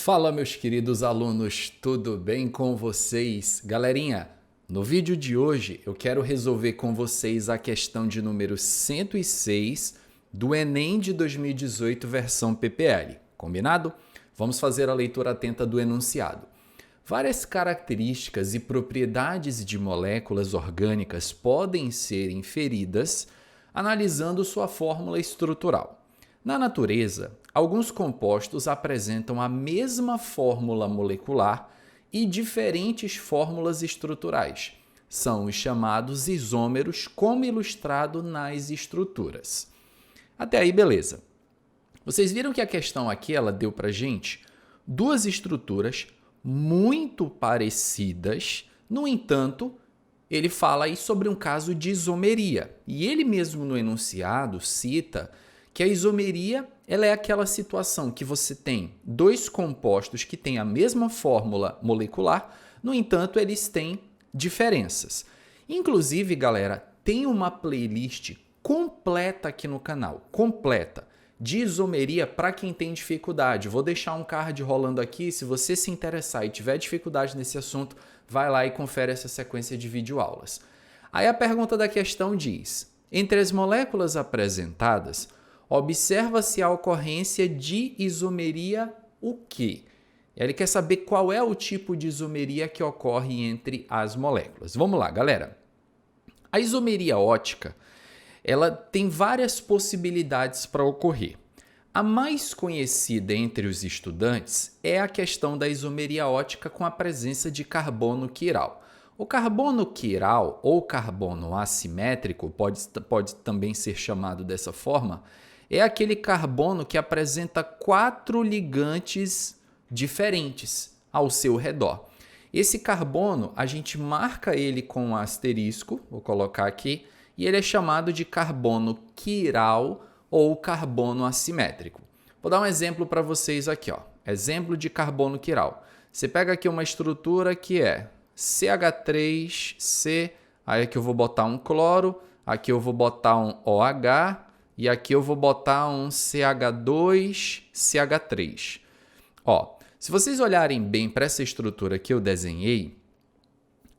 Fala, meus queridos alunos, tudo bem com vocês? Galerinha, no vídeo de hoje eu quero resolver com vocês a questão de número 106 do Enem de 2018 versão PPL, combinado? Vamos fazer a leitura atenta do enunciado. Várias características e propriedades de moléculas orgânicas podem ser inferidas analisando sua fórmula estrutural. Na natureza, alguns compostos apresentam a mesma fórmula molecular e diferentes fórmulas estruturais. São os chamados isômeros, como ilustrado nas estruturas. Até aí, beleza. Vocês viram que a questão aqui ela deu para a gente duas estruturas muito parecidas, no entanto, ele fala aí sobre um caso de isomeria. E ele mesmo no enunciado cita que a isomeria ela é aquela situação que você tem dois compostos que têm a mesma fórmula molecular, no entanto, eles têm diferenças. Inclusive, galera, tem uma playlist completa aqui no canal, completa, de isomeria para quem tem dificuldade. Vou deixar um card rolando aqui, se você se interessar e tiver dificuldade nesse assunto, vai lá e confere essa sequência de videoaulas. Aí a pergunta da questão diz: entre as moléculas apresentadas, observa-se a ocorrência de isomeria o quê? Ele quer saber qual é o tipo de isomeria que ocorre entre as moléculas. Vamos lá, galera. A isomeria ótica, ela tem várias possibilidades para ocorrer. A mais conhecida entre os estudantes é a questão da isomeria ótica com a presença de carbono quiral. O carbono quiral ou carbono assimétrico, pode também ser chamado dessa forma, é aquele carbono que apresenta 4 ligantes diferentes ao seu redor. Esse carbono, a gente marca ele com um asterisco, vou colocar aqui, e ele é chamado de carbono quiral ou carbono assimétrico. Vou dar um exemplo para vocês aqui, ó. Exemplo de carbono quiral. Você pega aqui uma estrutura que é CH3C, aí aqui eu vou botar um cloro, aqui eu vou botar um OH, e aqui eu vou botar um CH2CH3. Ó, se vocês olharem bem para essa estrutura que eu desenhei,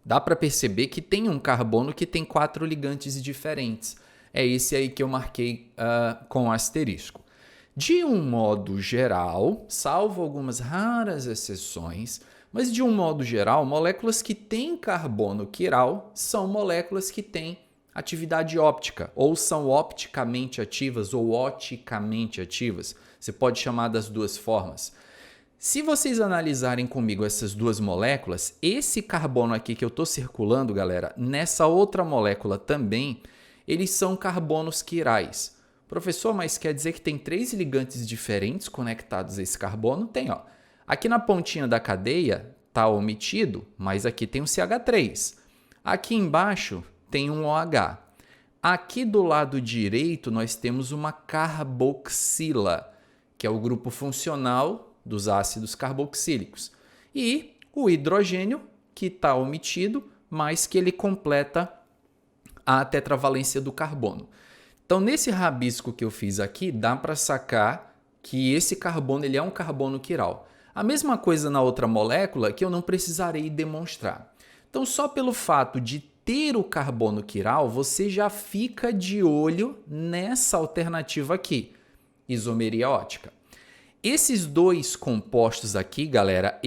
dá para perceber que tem um carbono que tem 4 ligantes diferentes. É esse aí que eu marquei com asterisco. De um modo geral, salvo algumas raras exceções, mas de um modo geral, moléculas que têm carbono quiral são moléculas que têm atividade óptica, ou são opticamente ativas ou oticamente ativas. Você pode chamar das duas formas. Se vocês analisarem comigo essas duas moléculas, esse carbono aqui que eu estou circulando, galera, nessa outra molécula também, eles são carbonos quirais. Professor, mas quer dizer que tem 3 ligantes diferentes conectados a esse carbono? Tem, ó. Aqui na pontinha da cadeia está omitido, mas aqui tem um CH3. Aqui embaixo tem um OH. Aqui do lado direito nós temos uma carboxila, que é o grupo funcional dos ácidos carboxílicos. E o hidrogênio, que está omitido, mas que ele completa a tetravalência do carbono. Então, nesse rabisco que eu fiz aqui, dá para sacar que esse carbono ele é um carbono quiral. A mesma coisa na outra molécula que eu não precisarei demonstrar. Então, só pelo fato de ter o carbono quiral, você já fica de olho nessa alternativa aqui, isomeria ótica. Esses dois compostos aqui, galera,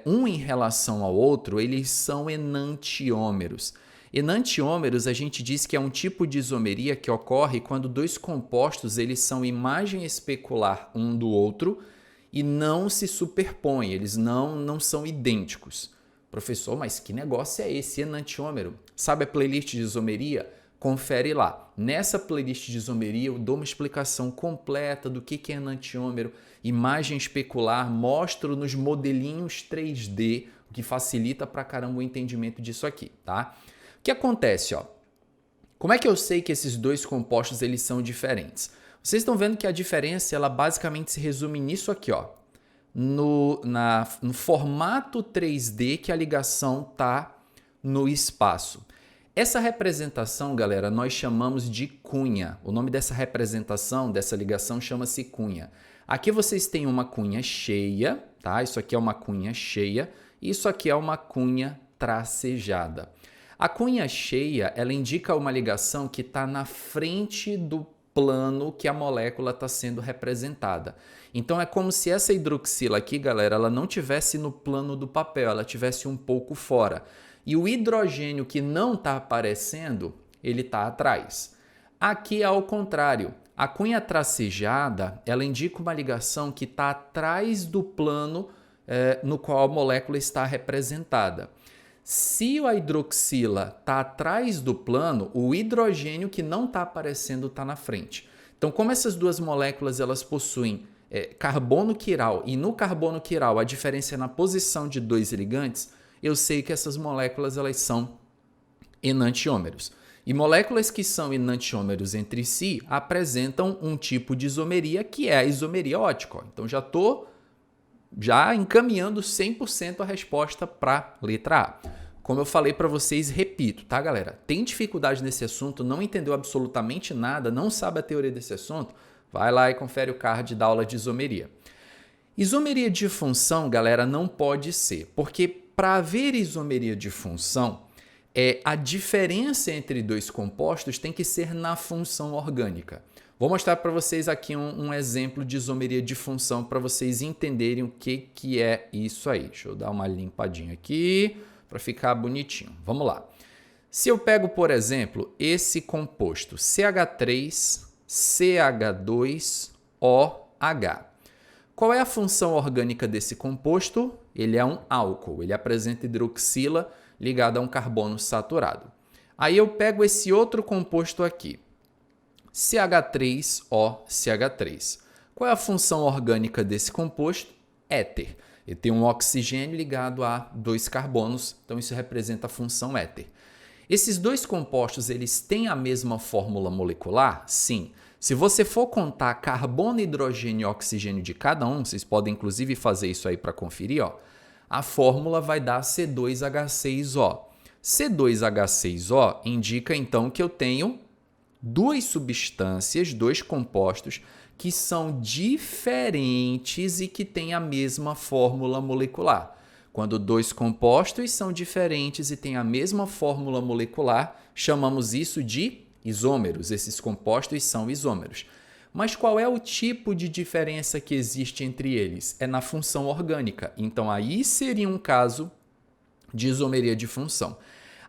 um em relação ao outro, eles são enantiômeros. Enantiômeros, a gente diz que é um tipo de isomeria que ocorre quando dois compostos eles são imagem especular um do outro e não se superpõem, eles não são idênticos. Professor, mas que negócio é esse enantiômero? Sabe a playlist de isomeria? Confere lá. Nessa playlist de isomeria eu dou uma explicação completa do que é enantiômero, imagem especular, mostro nos modelinhos 3D, o que facilita pra caramba o entendimento disso aqui, tá? O que acontece, ó? Como é que eu sei que esses dois compostos eles são diferentes? Vocês estão vendo que a diferença ela basicamente se resume nisso aqui, ó. No formato 3D que a ligação está no espaço. Essa representação, galera, nós chamamos de cunha. O nome dessa representação, dessa ligação, chama-se cunha. Aqui vocês têm uma cunha cheia, tá? Isso aqui é uma cunha cheia, isso aqui é uma cunha tracejada. A cunha cheia, ela indica uma ligação que está na frente do plano que a molécula está sendo representada. Então, é como se essa hidroxila aqui, galera, ela não tivesse no plano do papel, ela tivesse um pouco fora. E o hidrogênio que não está aparecendo, ele está atrás. Aqui é ao contrário. A cunha tracejada, ela indica uma ligação que está atrás do plano no qual a molécula está representada. Se a hidroxila está atrás do plano, o hidrogênio que não está aparecendo está na frente. Então, como essas duas moléculas elas possuem carbono quiral e no carbono quiral a diferença é na posição de dois ligantes, eu sei que essas moléculas elas são enantiômeros. E moléculas que são enantiômeros entre si apresentam um tipo de isomeria que é a isomeria ótica. Então, já estou encaminhando 100% a resposta para a letra A. Como eu falei para vocês, repito, tá, galera? Tem dificuldade nesse assunto, não entendeu absolutamente nada, não sabe a teoria desse assunto? Vai lá e confere o card da aula de isomeria. Isomeria de função, galera, não pode ser, porque para haver isomeria de função, a diferença entre dois compostos tem que ser na função orgânica. Vou mostrar para vocês aqui um exemplo de isomeria de função para vocês entenderem o que é isso aí. Deixa eu dar uma limpadinha aqui para ficar bonitinho. Vamos lá. Se eu pego, por exemplo, esse composto CH3CH2OH. Qual é a função orgânica desse composto? Ele é um álcool, ele apresenta hidroxila ligada a um carbono saturado. Aí eu pego esse outro composto aqui, CH3OCH3. Qual é a função orgânica desse composto? Éter. Ele tem um oxigênio ligado a dois carbonos, então isso representa a função éter. Esses dois compostos, eles têm a mesma fórmula molecular? Sim. Se você for contar carbono, hidrogênio e oxigênio de cada um, vocês podem inclusive fazer isso aí para conferir, ó, a fórmula vai dar C2H6O. C2H6O indica então que eu tenho duas substâncias, dois compostos que são diferentes e que têm a mesma fórmula molecular. Quando dois compostos são diferentes e têm a mesma fórmula molecular, chamamos isso de isômeros. Esses compostos são isômeros. Mas qual é o tipo de diferença que existe entre eles? É na função orgânica. Então, aí seria um caso de isomeria de função.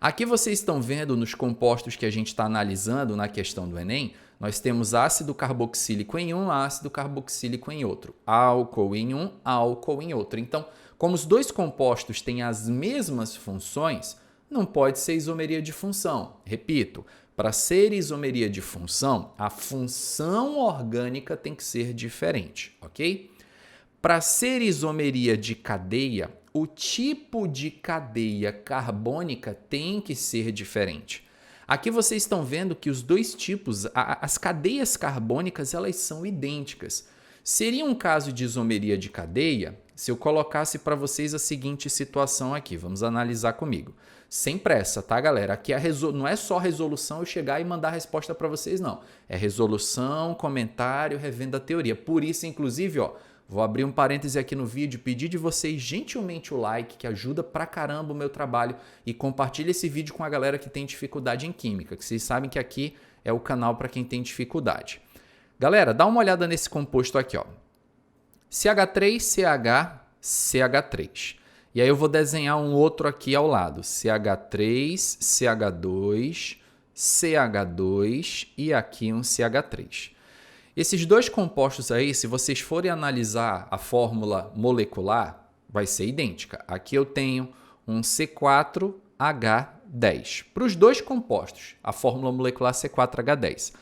Aqui vocês estão vendo nos compostos que a gente está analisando na questão do Enem, nós temos ácido carboxílico em um, ácido carboxílico em outro, álcool em um, álcool em outro. Então, como os dois compostos têm as mesmas funções, não pode ser isomeria de função. Repito, para ser isomeria de função, a função orgânica tem que ser diferente, ok? Para ser isomeria de cadeia, o tipo de cadeia carbônica tem que ser diferente. Aqui vocês estão vendo que os dois tipos, as cadeias carbônicas, elas são idênticas. Seria um caso de isomeria de cadeia se eu colocasse para vocês a seguinte situação aqui. Vamos analisar comigo. Sem pressa, tá, galera? Aqui não é só resolução eu chegar e mandar a resposta para vocês, não. É resolução, comentário, revendo a teoria. Por isso, inclusive, ó, vou abrir um parêntese aqui no vídeo, pedir de vocês gentilmente o like, que ajuda pra caramba o meu trabalho, e compartilhe esse vídeo com a galera que tem dificuldade em química, que vocês sabem que aqui é o canal para quem tem dificuldade. Galera, dá uma olhada nesse composto aqui, ó. CH3CH3. E aí eu vou desenhar um outro aqui ao lado, CH3, CH2, CH2 e aqui um CH3. Esses dois compostos aí, se vocês forem analisar a fórmula molecular, vai ser idêntica. Aqui eu tenho um C4H10. Para os dois compostos, a fórmula molecular C4H10.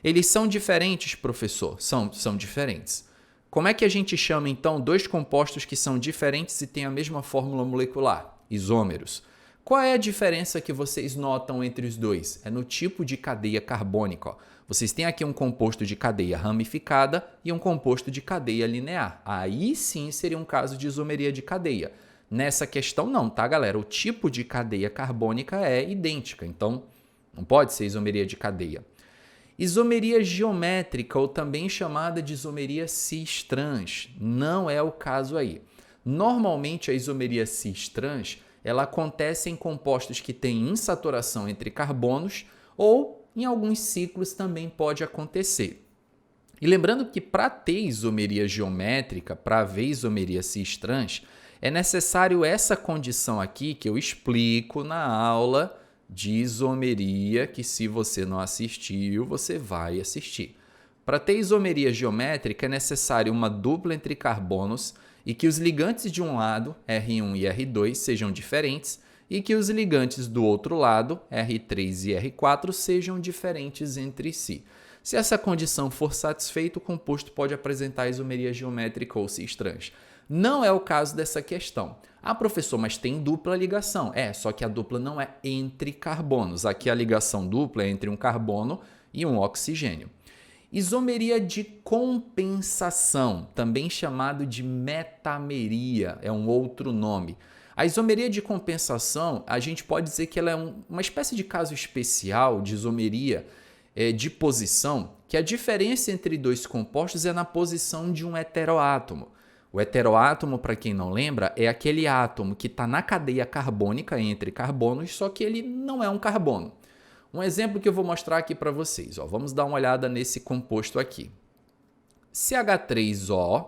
Eles são diferentes, professor? São diferentes. Como é que a gente chama, então, dois compostos que são diferentes e têm a mesma fórmula molecular? Isômeros. Qual é a diferença que vocês notam entre os dois? É no tipo de cadeia carbônica. Ó. Vocês têm aqui um composto de cadeia ramificada e um composto de cadeia linear. Aí sim seria um caso de isomeria de cadeia. Nessa questão não, tá, galera? O tipo de cadeia carbônica é idêntica, então não pode ser isomeria de cadeia. Isomeria geométrica, ou também chamada de isomeria cis-trans, não é o caso aí. Normalmente a isomeria cis-trans ela acontece em compostos que têm insaturação entre carbonos ou em alguns ciclos também pode acontecer. E lembrando que para ter isomeria geométrica, para haver isomeria cis-trans, é necessário essa condição aqui que eu explico na aula de isomeria, que se você não assistiu, você vai assistir. Para ter isomeria geométrica é necessário uma dupla entre carbonos e que os ligantes de um lado, R1 e R2, sejam diferentes e que os ligantes do outro lado, R3 e R4, sejam diferentes entre si. Se essa condição for satisfeita, o composto pode apresentar isomeria geométrica ou cis-trans. Não é o caso dessa questão. Ah, professor, mas tem dupla ligação. Só que a dupla não é entre carbonos. Aqui a ligação dupla é entre um carbono e um oxigênio. Isomeria de compensação, também chamado de metameria, é um outro nome. A isomeria de compensação, a gente pode dizer que ela é uma espécie de caso especial de isomeria de posição, que a diferença entre dois compostos é na posição de um heteroátomo. O heteroátomo, para quem não lembra, é aquele átomo que está na cadeia carbônica entre carbonos, só que ele não é um carbono. Um exemplo que eu vou mostrar aqui para vocês. Vamos dar uma olhada nesse composto aqui. CH3O,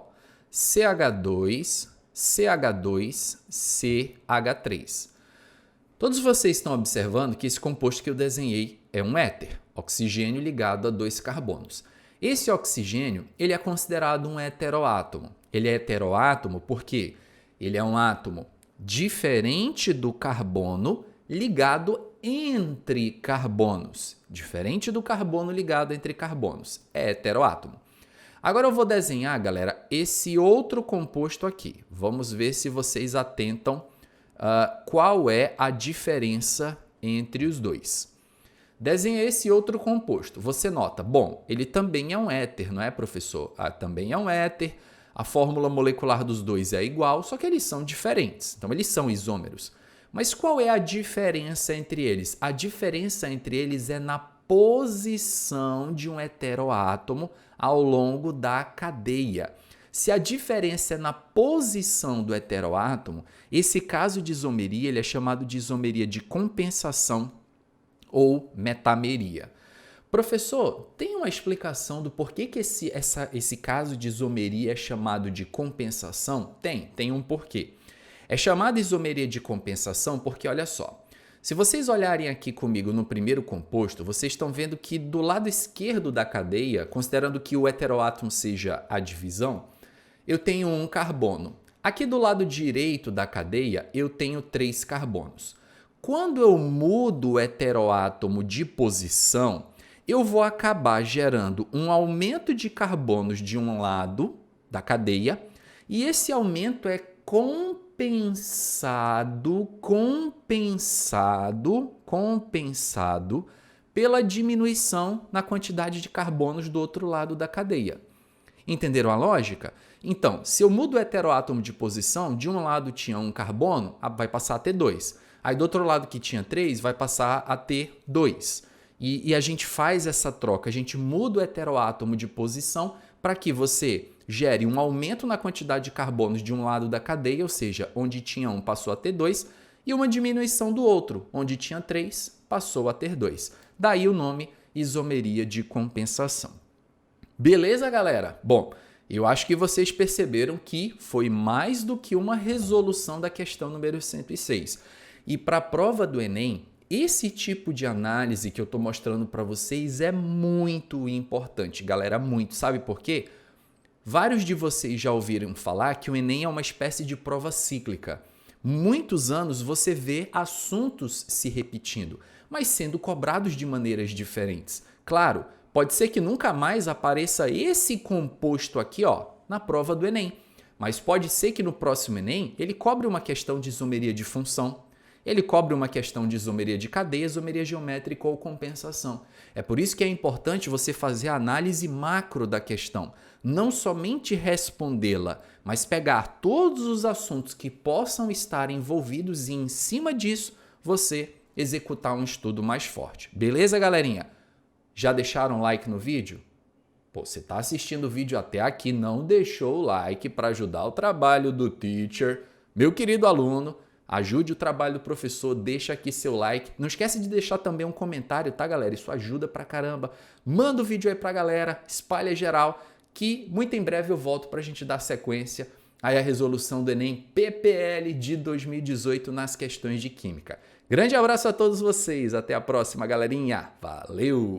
CH2, CH2, CH3. Todos vocês estão observando que esse composto que eu desenhei é um éter, oxigênio ligado a dois carbonos. Esse oxigênio ele é considerado um heteroátomo. Ele é heteroátomo porque ele é um átomo diferente do carbono ligado entre carbonos. Diferente do carbono ligado entre carbonos. É heteroátomo. Agora eu vou desenhar, galera, esse outro composto aqui. Vamos ver se vocês atentam qual é a diferença entre os dois. Desenha esse outro composto. Você nota, bom, ele também é um éter, não é, professor? Também é um éter. A fórmula molecular dos dois é igual, só que eles são diferentes. Então, eles são isômeros. Mas qual é a diferença entre eles? A diferença entre eles é na posição de um heteroátomo ao longo da cadeia. Se a diferença é na posição do heteroátomo, esse caso de isomeria ele é chamado de isomeria de compensação ou metameria. Professor, tem uma explicação do porquê que esse caso de isomeria é chamado de compensação? Tem um porquê. É chamada isomeria de compensação porque, olha só, se vocês olharem aqui comigo no primeiro composto, vocês estão vendo que do lado esquerdo da cadeia, considerando que o heteroátomo seja a divisão, eu tenho um carbono. Aqui do lado direito da cadeia, eu tenho 3 carbonos. Quando eu mudo o heteroátomo de posição, eu vou acabar gerando um aumento de carbonos de um lado da cadeia e esse aumento é compensado pela diminuição na quantidade de carbonos do outro lado da cadeia. Entenderam a lógica? Então, se eu mudo o heteroátomo de posição, de um lado tinha um carbono, vai passar a ter 2. Aí do outro lado que tinha 3, vai passar a ter 2. E a gente faz essa troca, a gente muda o heteroátomo de posição para que você gere um aumento na quantidade de carbonos de um lado da cadeia, ou seja, onde tinha 1 passou a ter 2, e uma diminuição do outro, onde tinha 3 passou a ter 2. Daí o nome isomeria de compensação. Beleza, galera? Bom, eu acho que vocês perceberam que foi mais do que uma resolução da questão número 106. E para a prova do Enem, esse tipo de análise que eu estou mostrando para vocês é muito importante, galera, muito. Sabe por quê? Vários de vocês já ouviram falar que o Enem é uma espécie de prova cíclica. Muitos anos você vê assuntos se repetindo, mas sendo cobrados de maneiras diferentes. Claro, pode ser que nunca mais apareça esse composto aqui, na prova do Enem. Mas pode ser que no próximo Enem ele cobre uma questão de isomeria de função, ele cobre uma questão de isomeria de cadeia, isomeria geométrica ou compensação. É por isso que é importante você fazer a análise macro da questão. Não somente respondê-la, mas pegar todos os assuntos que possam estar envolvidos e, em cima disso, você executar um estudo mais forte. Beleza, galerinha? Já deixaram um like no vídeo? Pô, você está assistindo o vídeo até aqui, não deixou o like para ajudar o trabalho do teacher. Meu querido aluno, ajude o trabalho do professor, deixa aqui seu like. Não esquece de deixar também um comentário, tá, galera? Isso ajuda pra caramba. Manda o vídeo aí pra galera, espalha geral, que muito em breve eu volto pra gente dar sequência aí a resolução do Enem PPL de 2018 nas questões de Química. Grande abraço a todos vocês, até a próxima, galerinha. Valeu!